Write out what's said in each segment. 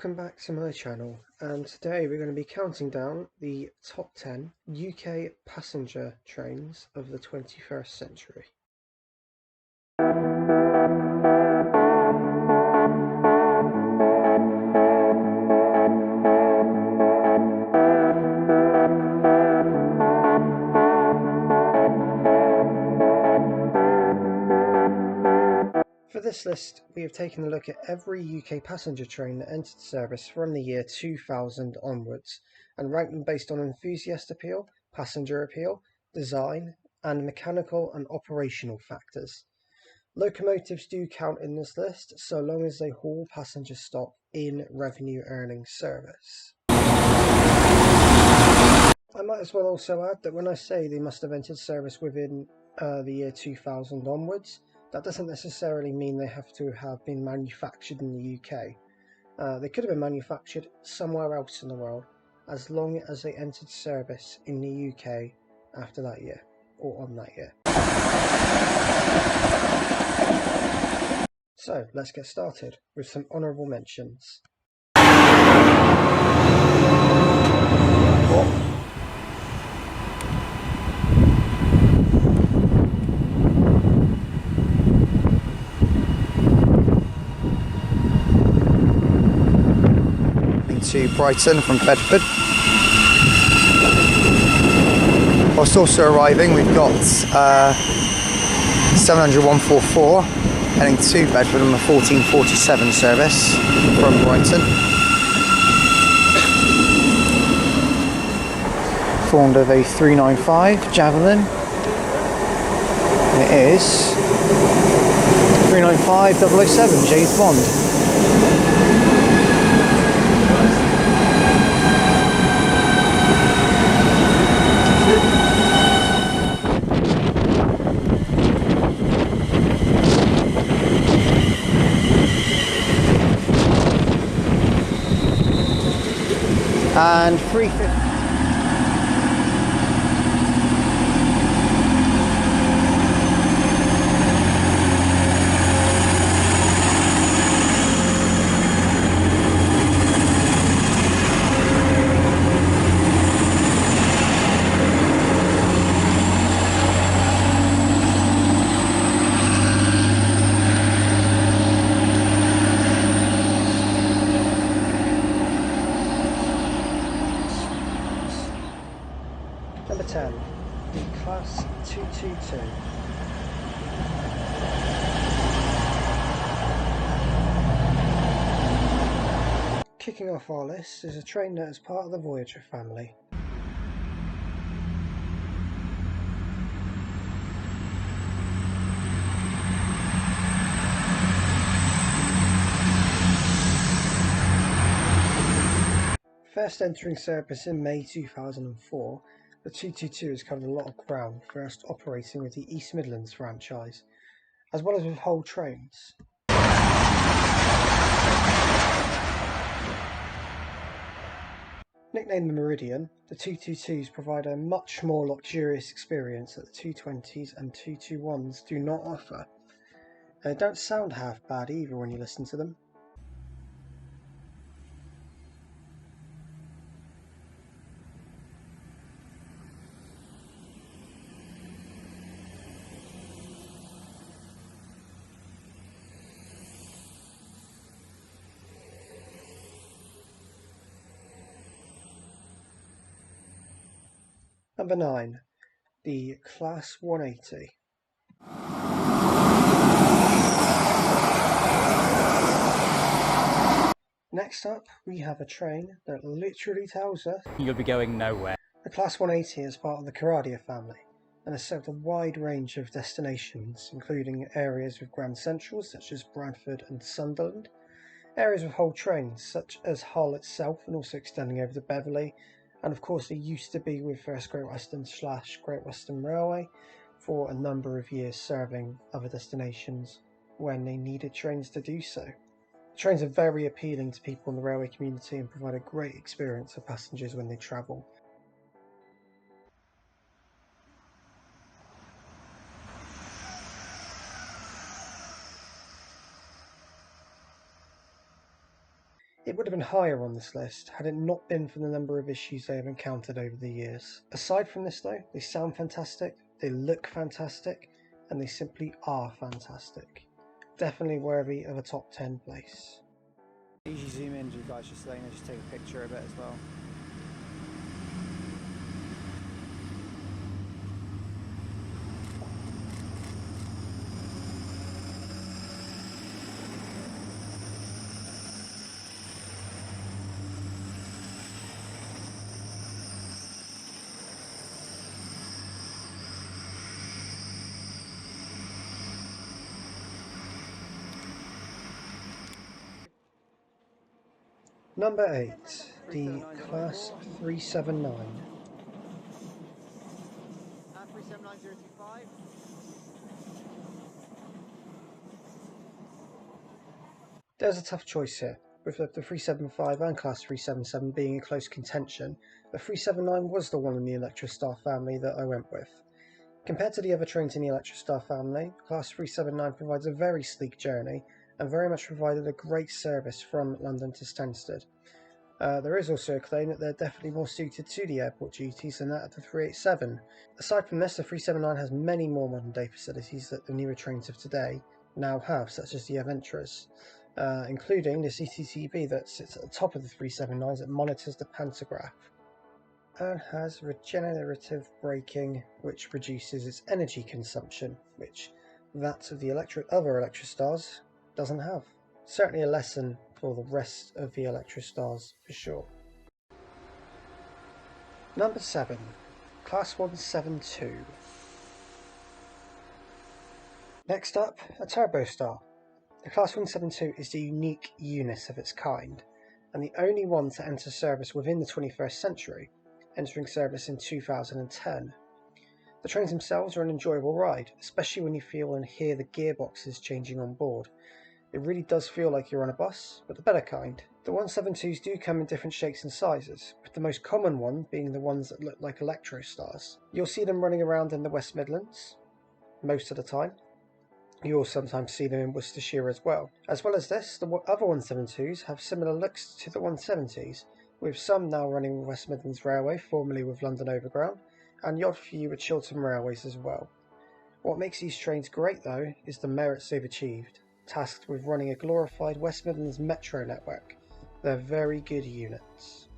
Welcome back to my channel, and today we're going to be counting down the top 10 UK passenger trains of the 21st century. For this list, we have taken a look at every UK passenger train that entered service from the year 2000 onwards, and ranked them based on enthusiast appeal, passenger appeal, design, and mechanical and operational factors. Locomotives do count in this list, so long as they haul passenger stock in revenue-earning service. I might as well also add that when I say they must have entered service within the year 2000 onwards, that doesn't necessarily mean they have to have been manufactured in the UK. They could have been manufactured somewhere else in the world, as long as they entered service in the UK after that year, or on that year. So let's get started with some honourable mentions. To Brighton from Bedford. Whilst also arriving, we've got 700-144 heading to Bedford on the 1447 service from Brighton. Formed of a 395 Javelin. And it is 395 007 James Bond. And 350. Number 10, the Class 222. Kicking off our list is a train that is part of the Voyager family. First entering service in May 2004, the 222 has covered a lot of ground, first operating with the East Midlands franchise, as well as with whole trains. Nicknamed the Meridian, the 222s provide a much more luxurious experience that the 220s and 221s do not offer. They don't sound half bad either when you listen to them. Number 9, the Class 180. Next up, we have a train that literally tells us you'll be going nowhere. The Class 180 is part of the coradia family and has served a wide range of destinations, including areas with Grand Centrals such as Bradford and Sunderland, areas with whole trains such as Hull itself and also extending over to Beverley, and of course it used to be with First Great Western / Great Western Railway for a number of years, serving other destinations when they needed trains to do so. The trains are very appealing to people in the railway community and provide a great experience for passengers when they travel. It would have been higher on this list had it not been for the number of issues they have encountered over the years. Aside from this though, they sound fantastic, they look fantastic, and they simply are fantastic. Definitely worthy of a top 10 place. Usually zoom in, you guys, just letting us just take a picture of it as well. Number 8, the Class 379. 379025. There's a tough choice here, with the 375 and Class 377 being in close contention. The 379 was the one in the electrostar family that I went with. Compared to the other trains in the electrostar family, Class 379 provides a very sleek journey and very much provided a great service from London to Stansted. There is also a claim that they're definitely more suited to the airport duties than that of the 387. Aside from this, the 379 has many more modern day facilities that the newer trains of today now have, such as the Aventras, including the CCTV that sits at the top of the 379s that monitors the pantograph, and has regenerative braking, which reduces its energy consumption, which that of the other electrostars doesn't have. Certainly a lesson for the rest of the electrostars for sure. Number 7, Class 172. Next up, a turbostar. The Class 172 is the unique unit of its kind, and the only one to enter service within the 21st century, entering service in 2010. The trains themselves are an enjoyable ride, especially when you feel and hear the gearboxes changing on board. It really does feel like you're on a bus, but the better kind. The 172s do come in different shapes and sizes, with the most common one being the ones that look like electrostars. You'll see them running around in the West Midlands, most of the time. You'll sometimes see them in Worcestershire as well. As well as this, the other 172s have similar looks to the 170s, with some now running with West Midlands Railway, formerly with London Overground, and the odd few with Chiltern Railways as well. What makes these trains great though is the merits they've achieved. Tasked with running a glorified West Midlands metro network. They're very good units.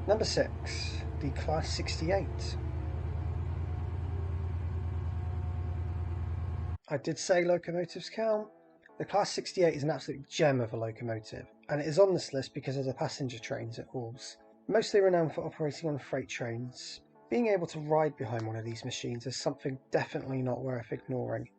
Number 6, the Class 68. I did say locomotives count. The Class 68 is an absolute gem of a locomotive, and it is on this list because of the passenger trains it hauls. Mostly renowned for operating on freight trains, being able to ride behind one of these machines is something definitely not worth ignoring.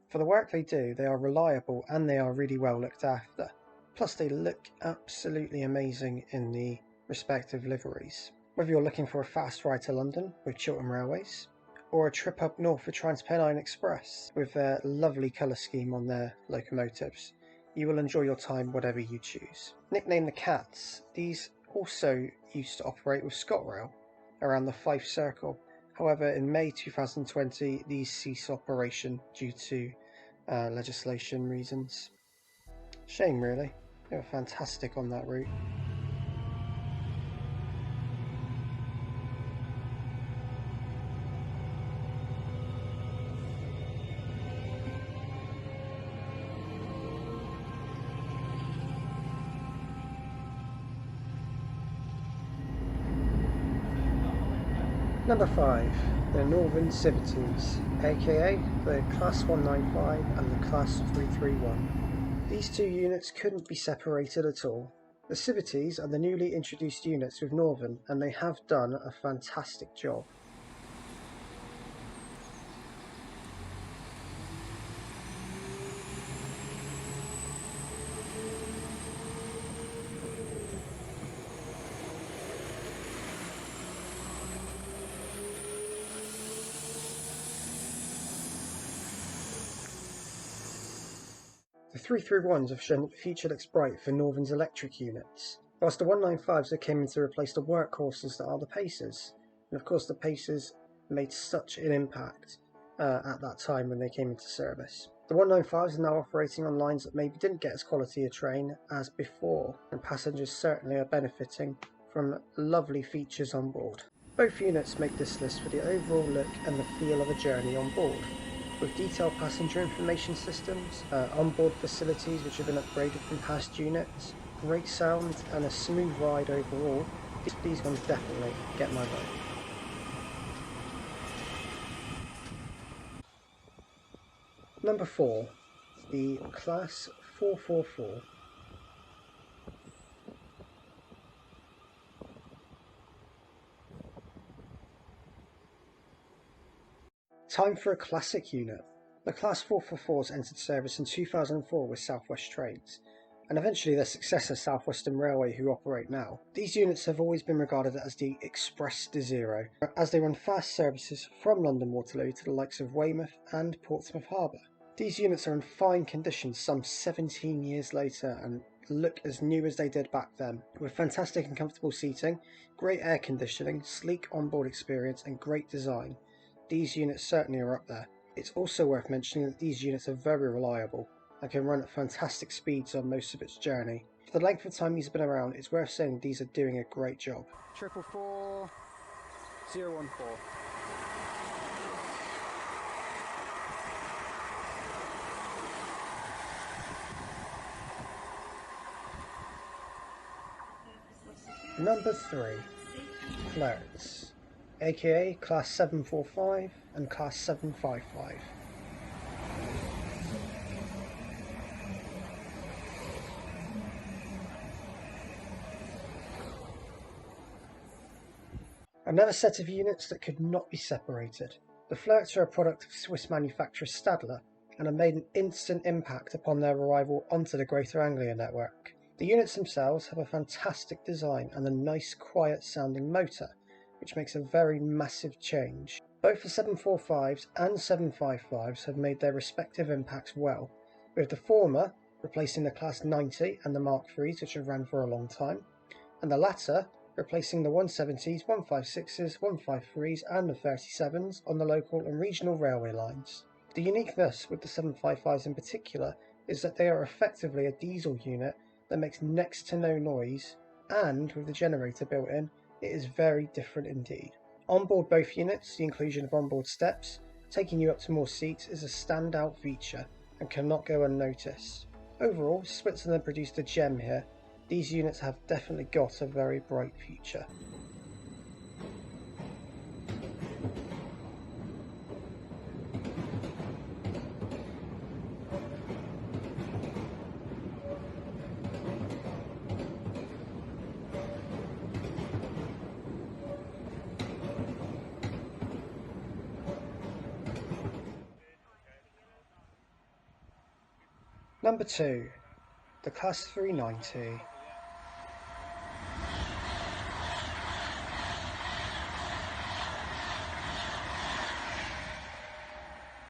For the work they do, they are reliable and they are really well looked after. Plus they look absolutely amazing in the respective liveries. Whether you're looking for a fast ride to London with Chiltern Railways, or a trip up north for TransPennine Express with their lovely colour scheme on their locomotives, you will enjoy your time whatever you choose. Nicknamed the Cats, these also used to operate with ScotRail around the Fife Circle. However, in May 2020 these ceased operation due to legislation reasons. Shame really, they were fantastic on that route. Number 5, the Northern Civities, aka the Class 195 and the Class 331. These two units couldn't be separated at all. The Civities are the newly introduced units with Northern, and they have done a fantastic job. The 331s have shown that the future looks bright for Northern's electric units, whilst the 195s that came in to replace the workhorses that are the Pacers. And of course the Pacers made such an impact at that time when they came into service. The 195s are now operating on lines that maybe didn't get as quality a train as before, and passengers certainly are benefiting from lovely features on board. Both units make this list for the overall look and the feel of a journey on board, with detailed passenger information systems, onboard facilities which have been upgraded from past units, great sound and a smooth ride overall. These ones definitely get my vote. Number 4, the Class 444. Time for a classic unit. The Class 444s entered service in 2004 with South West Trains, and eventually their successor South Western Railway, who operate now. These units have always been regarded as the Express Desiro, as they run fast services from London Waterloo to the likes of Weymouth and Portsmouth Harbour. These units are in fine condition some 17 years later and look as new as they did back then, with fantastic and comfortable seating, great air conditioning, sleek onboard experience and great design. These units certainly are up there. It's also worth mentioning that these units are very reliable and can run at fantastic speeds on most of its journey. For the length of time these have been around, it's worth saying these are doing a great job. 444 014. Number 3, Flirts, aka Class 745 and Class 755. Another set of units that could not be separated. The Flirts are a product of Swiss manufacturer Stadler and have made an instant impact upon their arrival onto the Greater Anglia network. The units themselves have a fantastic design and a nice quiet sounding motor, which makes a very massive change. Both the 745s and 755s have made their respective impacts well, with the former replacing the Class 90 and the Mark IIIs, which have ran for a long time, and the latter replacing the 170s, 156s, 153s and the 37s on the local and regional railway lines. The uniqueness with the 755s in particular is that they are effectively a diesel unit that makes next to no noise, and with the generator built in, it is very different indeed. On board both units, the inclusion of onboard steps, taking you up to more seats, is a standout feature and cannot go unnoticed. Overall, Switzerland produced a gem here. These units have definitely got a very bright future. Number 2, the Class 390.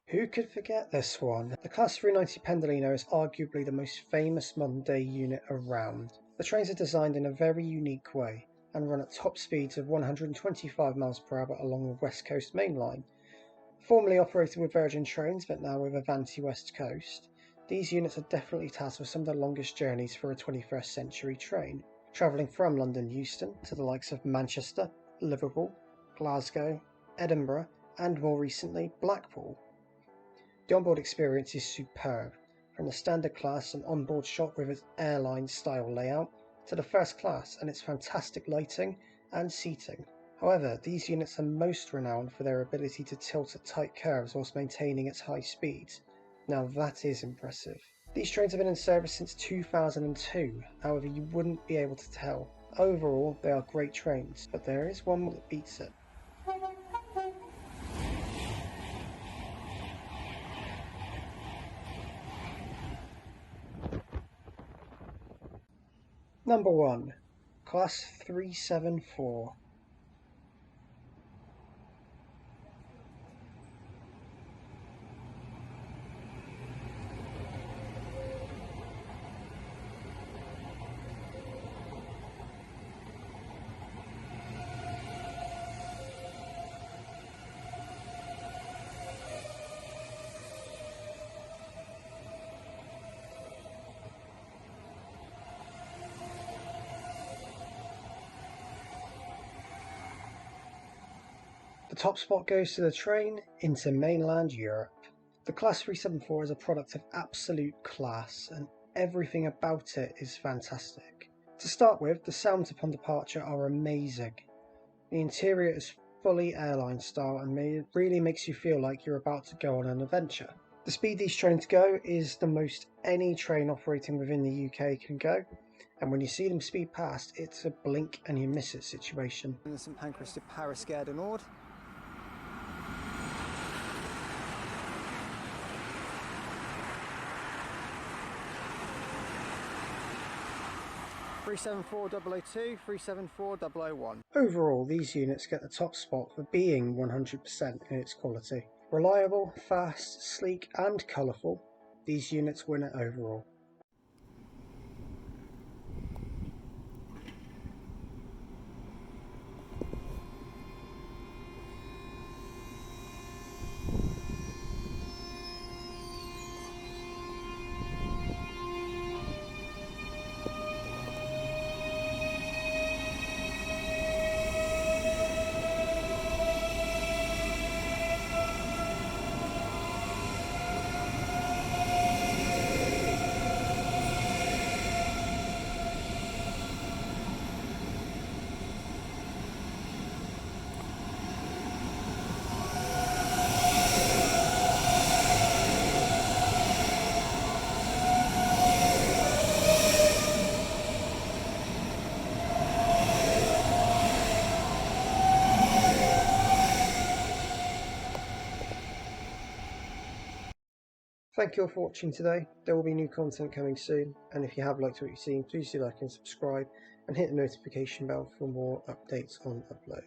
Who could forget this one? The Class 390 Pendolino is arguably the most famous modern day unit around. The trains are designed in a very unique way and run at top speeds of 125 miles per hour along the West Coast Main Line. Formerly operated with Virgin Trains but now with Avanti West Coast, these units are definitely tasked with some of the longest journeys for a 21st century train, travelling from London Euston to the likes of Manchester, Liverpool, Glasgow, Edinburgh and more recently Blackpool. The onboard experience is superb, from the standard class and onboard shop with its airline style layout to the first class and its fantastic lighting and seating. However, these units are most renowned for their ability to tilt at tight curves whilst maintaining its high speeds. Now that is impressive. These trains have been in service since 2002, however you wouldn't be able to tell. Overall, they are great trains, but there is one that beats it. Number 1, Class 374. The top spot goes to the train into mainland Europe. The Class 374 is a product of absolute class, and everything about it is fantastic. To start with, the sounds upon departure are amazing. The interior is fully airline style and really makes you feel like you're about to go on an adventure. The speed these trains go is the most any train operating within the UK can go, and when you see them speed past, it's a blink and you miss it situation. In the St Pancras to Paris Gare du Nord. (374,002), 374,001. Overall, these units get the top spot for being 100% in its quality. Reliable, fast, sleek and colourful, these units win it overall. Thank you all for watching today. There will be new content coming soon, and if you have liked what you've seen, please do like and subscribe and hit the notification bell for more updates on upload.